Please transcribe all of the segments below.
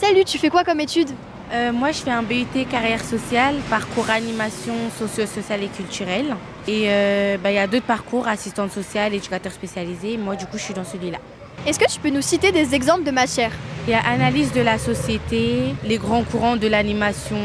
Salut, tu fais quoi comme études? Moi, je fais un BUT carrière sociale, parcours animation socio-sociale et culturelle. Et il y a d'autres parcours, assistante sociale, éducateur spécialisé. Moi, du coup, je suis dans celui-là. Est-ce que tu peux nous citer des exemples de matières? Il y a analyse de la société, les grands courants de l'animation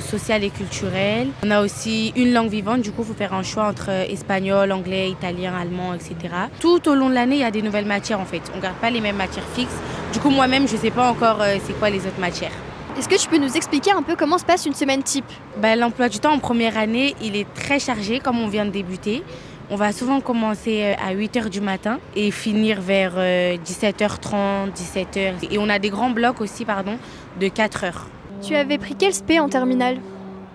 sociale et culturelle. On a aussi une langue vivante, du coup, il faut faire un choix entre espagnol, anglais, italien, allemand, etc. Tout au long de l'année, il y a des nouvelles matières en fait. On ne garde pas les mêmes matières fixes. Du coup, moi-même, je ne sais pas encore c'est quoi les autres matières. Est-ce que tu peux nous expliquer un peu comment se passe une semaine type? L'emploi du temps en première année, il est très chargé comme on vient de débuter. On va souvent commencer à 8h du matin et finir vers 17h30, 17h. Et on a des grands blocs aussi, de 4 heures. Tu avais pris quel spé en terminale?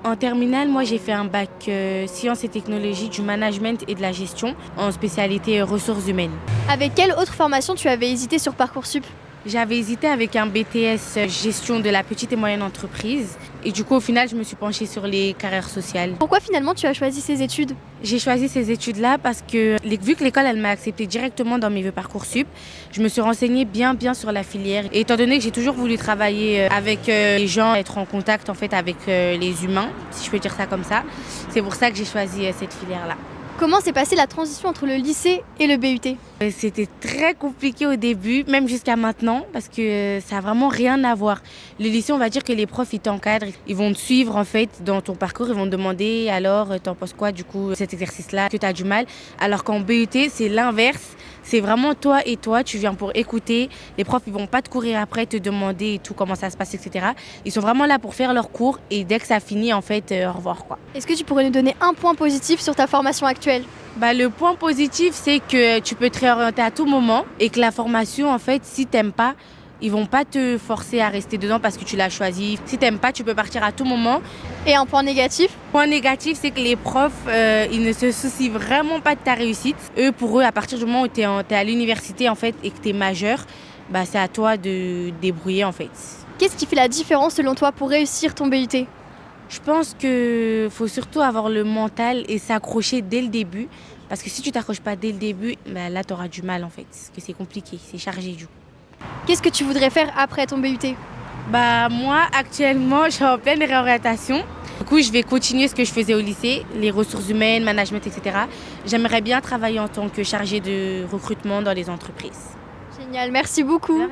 En terminale, moi j'ai fait un bac sciences et technologies, du management et de la gestion en spécialité ressources humaines. Avec quelle autre formation tu avais hésité sur Parcoursup? J'avais hésité avec un BTS gestion de la petite et moyenne entreprise. Et du coup, au final, je me suis penchée sur les carrières sociales. Pourquoi finalement tu as choisi ces études? J'ai choisi ces études-là parce que, vu que l'école, elle m'a acceptée directement dans mes vœux Parcoursup, je me suis renseignée bien sur la filière. Et étant donné que j'ai toujours voulu travailler avec les gens, être en contact en fait avec les humains, si je peux dire ça comme ça, c'est pour ça que j'ai choisi cette filière-là. Comment s'est passée la transition entre le lycée et le BUT? C'était très compliqué au début, même jusqu'à maintenant, parce que ça n'a vraiment rien à voir. Le lycée, on va dire que les profs, ils t'encadrent, ils vont te suivre en fait dans ton parcours, ils vont te demander alors, t'en penses quoi du coup, cet exercice-là, que tu as du mal. Alors qu'en BUT, c'est l'inverse, c'est vraiment toi et toi, tu viens pour écouter. Les profs, ils vont pas te courir après, te demander et tout, comment ça se passe, etc. Ils sont vraiment là pour faire leur cours et dès que ça finit, en fait, au revoir quoi. Est-ce que tu pourrais nous donner un point positif sur ta formation actuelle? Le point positif, c'est que tu peux te réorienter à tout moment et que la formation, en fait, si t'aimes pas, ils vont pas te forcer à rester dedans parce que tu l'as choisi. Si t'aimes pas, tu peux partir à tout moment. Et un point négatif? Point négatif, c'est que les profs, ils ne se soucient vraiment pas de ta réussite. Pour eux, à partir du moment où t'es à l'université, en fait, et que t'es majeur, c'est à toi de débrouiller, en fait. Qu'est-ce qui fait la différence selon toi pour réussir ton BUT? Je pense qu'il faut surtout avoir le mental et s'accrocher dès le début. Parce que si tu t'accroches pas dès le début, là, tu auras du mal en fait. Parce que c'est compliqué, c'est chargé du coup. Qu'est-ce que tu voudrais faire après ton BUT? Moi, actuellement, je suis en pleine réorientation. Du coup, je vais continuer ce que je faisais au lycée, les ressources humaines, management, etc. J'aimerais bien travailler en tant que chargée de recrutement dans les entreprises. Génial, merci beaucoup.